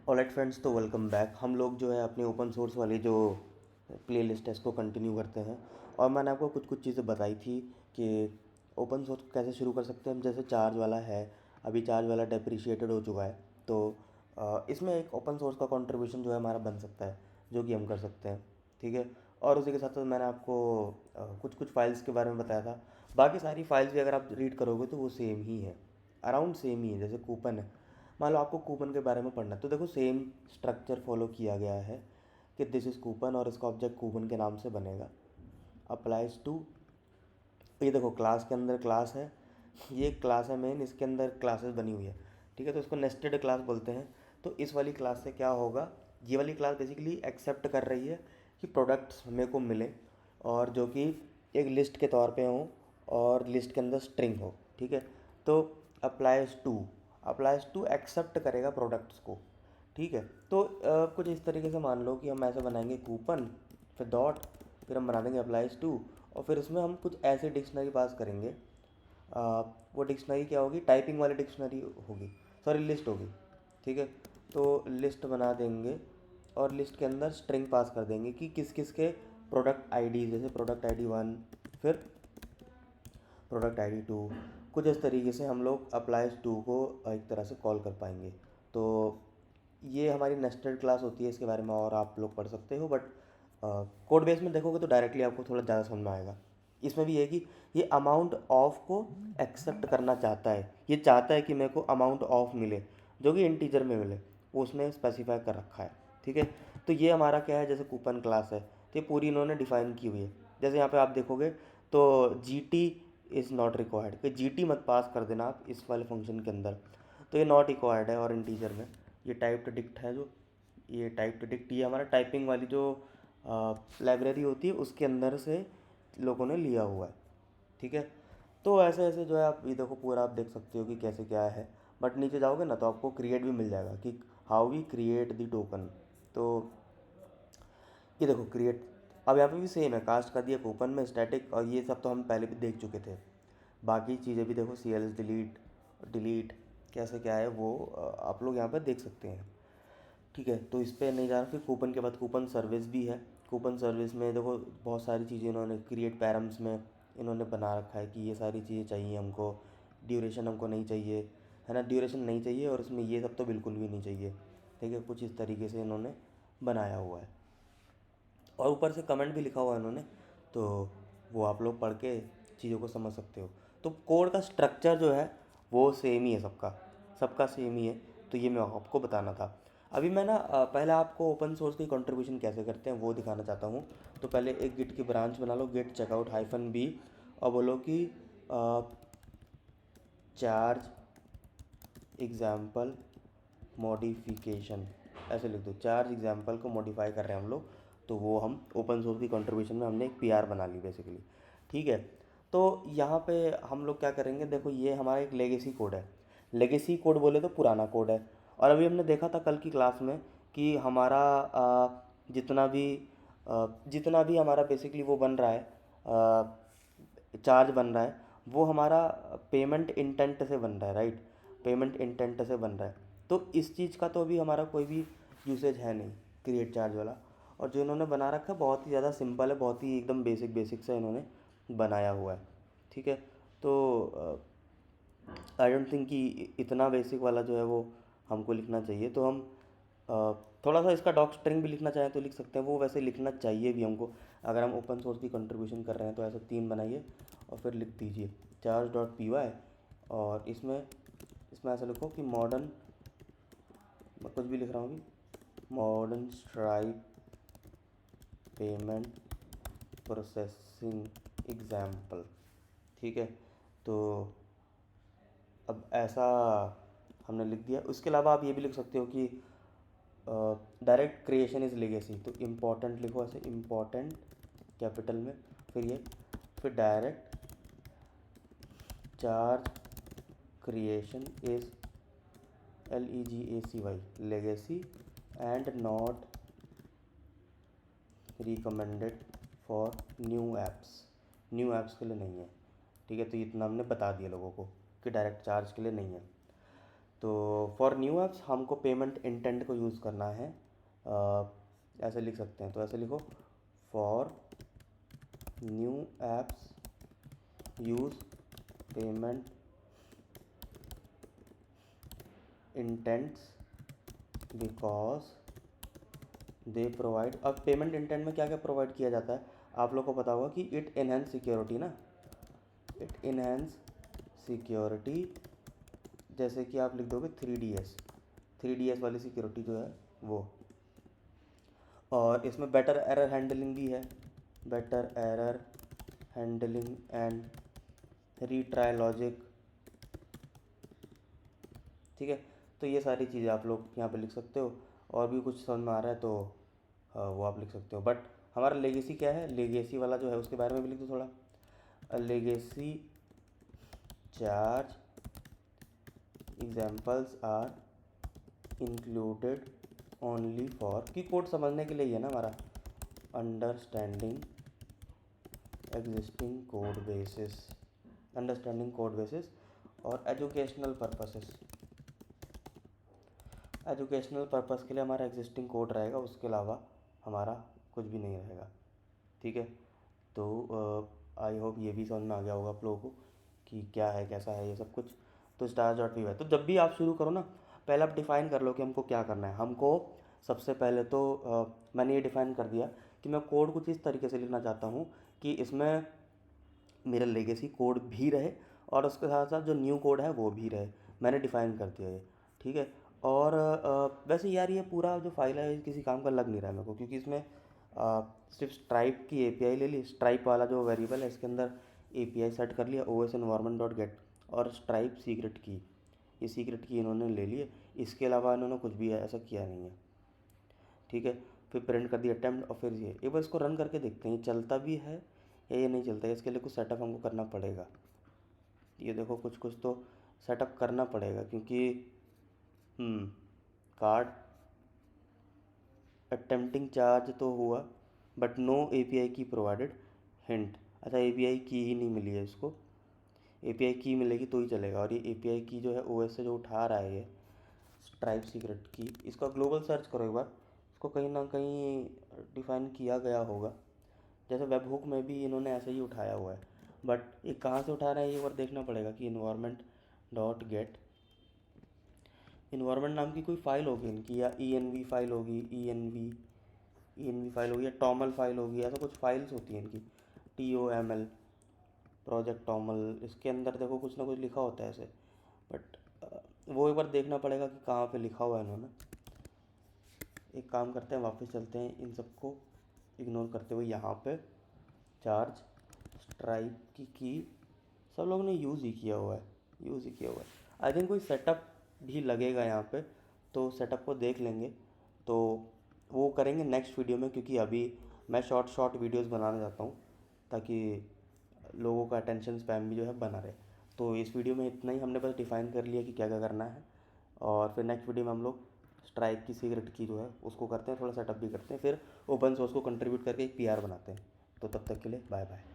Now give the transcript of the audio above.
Alright friends, तो welcome back. हम लोग जो है अपनी ओपन सोर्स वाली जो प्लेलिस्ट है इसको कंटिन्यू करते हैं। और मैंने आपको कुछ कुछ चीज़ें बताई थी कि ओपन सोर्स कैसे शुरू कर सकते हैं हम। जैसे चार्ज वाला है, अभी चार्ज वाला डेप्रिशिएटेड हो चुका है, तो इसमें एक ओपन सोर्स का कंट्रीब्यूशन जो है हमारा बन सकता है, जो कि हम कर सकते हैं। ठीक है। और उसी के साथ साथ मैंने आपको कुछ कुछ फाइल्स के बारे में बताया था। बाकी सारी फाइल्स भी अगर आप रीड करोगे तो वो सेम ही है, अराउंड सेम ही है। जैसे कूपन है, मान लो आपको कूपन के बारे में पढ़ना है, तो देखो सेम स्ट्रक्चर फॉलो किया गया है कि दिस इज़ कूपन और इसका ऑब्जेक्ट कूपन के नाम से बनेगा। अप्लाइज टू, ये देखो क्लास के अंदर क्लास है, ये क्लास है मेन, इसके अंदर क्लासेस बनी हुई है। ठीक है, तो इसको नेस्टेड क्लास बोलते हैं। तो इस वाली क्लास से क्या होगा, ये वाली क्लास बेसिकली एक्सेप्ट कर रही है कि प्रोडक्ट्स हमें को मिले और जो कि एक लिस्ट के तौर पे हो और लिस्ट के अंदर स्ट्रिंग हो। ठीक है, तो अप्लाइज टू एक्सेप्ट करेगा प्रोडक्ट्स को। ठीक है, तो कुछ इस तरीके से मान लो कि हम ऐसे बनाएंगे कूपन, फिर डॉट, फिर हम बना देंगे अप्लाइज टू, और फिर इसमें हम कुछ ऐसे डिक्शनरी पास करेंगे। वो डिक्शनरी क्या होगी, टाइपिंग वाली डिक्शनरी होगी, सॉरी लिस्ट होगी। ठीक है, तो लिस्ट बना देंगे और लिस्ट के अंदर स्ट्रिंग पास कर देंगे कि किस किस के प्रोडक्ट आईडी, जैसे प्रोडक्ट आईडी 1, फिर प्रोडक्ट आईडी 2। कुछ इस तरीके से हम लोग अप्लाइज टू को एक तरह से कॉल कर पाएंगे। तो ये हमारी नेस्टेड क्लास होती है, इसके बारे में और आप लोग पढ़ सकते हो, बट कोड बेस में देखोगे तो डायरेक्टली आपको थोड़ा ज़्यादा समझ में आएगा। इसमें भी है कि ये अमाउंट ऑफ को एक्सेप्ट करना चाहता है, ये चाहता है कि मेरे को अमाउंट ऑफ मिले जो कि इंटीजर में मिले, वो उसने स्पेसिफाई कर रखा है। ठीक है, तो ये हमारा क्या है, जैसे कूपन क्लास है तो ये पूरी इन्होंने डिफाइन की हुई है। जैसे यहाँ पे आप देखोगे तो G T is not required, कि जी टी मत पास कर देना आप इस वाले फंक्शन के अंदर, तो ये नॉट रिक्वायर्ड है। और इंटीजर में ये टाइप डिक्ट है, जो ये टाइप डिक्ट, ये हमारा टाइपिंग वाली जो लाइब्रेरी होती है उसके अंदर से लोगों ने लिया हुआ है। ठीक है, तो ऐसे ऐसे जो है आप ये देखो पूरा आप देख सकते हो कि कैसे क्या है। बट नीचे जाओगे ना तो आपको क्रिएट भी मिल जाएगा कि how we create the token. तो ये देखो क्रिएट, अब यहाँ पे भी सेम है, कास्ट कर दिया कूपन में स्टैटिक, और ये सब तो हम पहले भी देख चुके थे। बाकी चीज़ें भी देखो, C L S delete, delete कैसे क्या है वो आप लोग यहाँ पे देख सकते हैं। ठीक है, तो इस पर नहीं जा रहा। फिर कूपन के बाद कूपन सर्विस भी है। कूपन सर्विस में देखो बहुत सारी चीज़ें इन्होंने क्रिएट पैरम्स में इन्होंने बना रखा है कि ये सारी चीज़ें चाहिए हमको, ड्यूरेशन हमको नहीं चाहिए, है ना, ड्यूरेशन नहीं चाहिए, और इसमें ये सब तो बिल्कुल भी नहीं चाहिए। ठीक है, कुछ इस तरीके से इन्होंने बनाया हुआ है, और ऊपर से कमेंट भी लिखा हुआ है इन्होंने, तो वो आप लोग पढ़ के चीज़ों को समझ सकते हो। तो कोड का स्ट्रक्चर जो है वो सेम ही है, सबका सबका सेम ही है। तो ये मैं आपको बताना था। अभी मैं ना पहले आपको ओपन सोर्स की कंट्रीब्यूशन कैसे करते हैं वो दिखाना चाहता हूँ। तो पहले एक गिट की ब्रांच बना लो, गिट चेकआउट हाइफन बी, और बोलो कि चार्ज एग्जाम्पल मॉडिफिकेशन, ऐसे लिख दो। चार्ज एग्जाम्पल को मॉडिफाई कर रहे हैं हम लोग, तो वो हम ओपन सोर्स की कंट्रीब्यूशन में हमने एक पीआर बना ली बेसिकली। ठीक है, तो यहाँ पे हम लोग क्या करेंगे, देखो ये हमारा एक लेगेसी कोड है। लेगेसी कोड बोले तो पुराना कोड है। और अभी हमने देखा था कल की क्लास में कि हमारा जितना भी हमारा बेसिकली वो बन रहा है, चार्ज बन रहा है, वो हमारा पेमेंट इंटेंट से बन रहा है, राइट, पेमेंट इंटेंट से बन रहा है। तो इस चीज़ का तो अभी हमारा कोई भी यूसेज है नहीं, क्रिएट चार्ज वाला। और जो इन्होंने बना रखा है बहुत ही ज़्यादा सिंपल है, बहुत ही एकदम बेसिक बेसिक सा इन्होंने बनाया हुआ है। ठीक है, तो आई डोंट थिंक कि इतना बेसिक वाला जो है वो हमको लिखना चाहिए। तो हम थोड़ा सा इसका डॉक स्ट्रिंग भी लिखना चाहें तो लिख सकते हैं, वो वैसे लिखना चाहिए भी हमको। अगर हम ओपन सोर्स की कंट्रीब्यूशन कर रहे हैं तो ऐसे 3 बनाइए और फिर लिख दीजिए चार्ज डॉट पी वाई, और इसमें इसमें ऐसा लिखो कि मॉडर्न, मैं कुछ भी लिख रहा हूँ कि modern stripe payment processing example. ठीक है, तो अब ऐसा हमने लिख दिया। उसके अलावा आप ये भी लिख सकते हो कि डायरेक्ट क्रिएशन इज़ लेगेसी, तो इम्पॉर्टेंट लिखो ऐसे, इम्पॉर्टेंट कैपिटल में, फिर ये, फिर direct charge creation is LEGACY legacy and not recommended for new apps के लिए नहीं है। ठीक है, तो इतना हमने बता दिया लोगों को कि डायरेक्ट चार्ज के लिए नहीं है। तो फॉर न्यू ऐप्स हमको पेमेंट इंटेंट को यूज़ करना है। ऐसे लिख सकते हैं, तो ऐसे लिखो, for new apps use payment intends because they provide. अब पेमेंट इंटेंट में क्या क्या प्रोवाइड किया जाता है आप लोग को पता होगा कि इट एनहेंस सिक्योरिटी ना, इट एनहेंस सिक्योरिटी। जैसे कि आप लिख दोगे 3DS वाली सिक्योरिटी जो है वो। और इसमें बेटर एरर हैंडलिंग भी है, better error handling and retry logic. ठीक है, तो ये सारी चीज़ें आप लोग यहाँ पे लिख सकते हो। और भी कुछ समझ में आ रहा है तो वो आप लिख सकते हो। बट हमारा लेगेसी क्या है, लेगेसी वाला जो है उसके बारे में भी लिख दो थोड़ा। Legacy charge examples are included only for, की कोड समझने के लिए ही है ना हमारा, understanding existing code basis, understanding code basis और एजुकेशनल पर्पसेस। एजुकेशनल पर्पस के लिए हमारा एग्जिस्टिंग कोड रहेगा, उसके अलावा हमारा कुछ भी नहीं रहेगा। ठीक है, तो आई होप ये भी समझ में आ गया होगा आप लोगों को कि क्या है कैसा है ये सब कुछ। तो stars.py है, तो जब भी आप शुरू करो ना पहले आप डिफ़ाइन कर लो कि हमको क्या करना है। हमको सबसे पहले तो मैंने ये डिफ़ाइन कर दिया कि मैं कोड कुछ इस तरीके से लिखना चाहता हूँ कि इसमें मेरा लेगेसी कोड भी रहे और उसके साथ साथ जो न्यू कोड है वो भी रहे। मैंने डिफ़ाइन कर दिया ये, ठीक है। और वैसे यार ये पूरा जो फाइल है किसी काम का लग नहीं रहा है मेरे को, क्योंकि इसमें सिर्फ स्ट्राइप की एपीआई ले ली, स्ट्राइप वाला जो वेरिएबल है इसके अंदर एपीआई सेट कर लिया OS environment डॉट गेट, और स्ट्राइप सीक्रेट की, ये सीक्रेट की इन्होंने ले ली है। इसके अलावा इन्होंने कुछ भी ऐसा किया नहीं है, ठीक है। फिर प्रिंट कर दिया अटेम्प्ट, और फिर ये एक बार इसको रन करके देखते हैं ये चलता भी है या ये नहीं चलता है। इसके लिए कुछ सेटअप हमको करना पड़ेगा। ये देखो कुछ कुछ तो सेटअप करना पड़ेगा, क्योंकि कार्ड अटेम्प्टिंग चार्ज तो हुआ बट नो एपीआई की प्रोवाइडेड हिंट। अच्छा, एपीआई की ही नहीं मिली है इसको, एपीआई की मिलेगी तो ही चलेगा। और ये एपीआई की जो है OS से जो उठा रहा है ये स्ट्राइप सीक्रेट की, इसका ग्लोबल सर्च करो एक बार, इसको कहीं ना कहीं डिफाइन किया गया होगा। जैसे वेब हुक में भी इन्होंने ऐसे ही उठाया हुआ है, बट ये कहाँ से उठा रहे हैं ये बार देखना पड़ेगा कि इन्वायरमेंट डॉट गेट, इन्वायरमेंट नाम की कोई फ़ाइल होगी इनकी, या ENV फाइल होगी, ENV फाइल होगी, या टॉमल फाइल होगी, ऐसा कुछ फाइल्स होती हैं इनकी, TOML प्रोजेक्ट टॉमल। इसके अंदर देखो कुछ ना कुछ लिखा होता है ऐसे, बट वो एक बार देखना पड़ेगा कि कहाँ पे लिखा हुआ है इन्होंने। एक काम करते हैं, वापस चलते हैं, इन सबको इग्नोर करते हुए यहाँ पे चार्ज स्ट्राइप की सब लोगों ने यूज़ ही किया हुआ है, यूज़ ही किया हुआ है। आई थिंक कोई सेटअप भी लगेगा यहाँ पे, तो सेटअप को देख लेंगे, तो वो करेंगे नेक्स्ट वीडियो में, क्योंकि अभी मैं शॉर्ट वीडियोस बनाना चाहता हूँ ताकि लोगों का अटेंशन स्पैम भी जो है बना रहे। तो इस वीडियो में इतना ही, हमने बस डिफ़ाइन कर लिया कि क्या क्या करना है, और फिर नेक्स्ट वीडियो में हम लोग स्ट्राइक की सीक्रेट की जो है उसको करते हैं, थोड़ा सेटअप भी करते हैं, फिर ओपन सोर्स को कंट्रीब्यूट करके एक PR बनाते हैं। तो तब तक के लिए बाय बाय।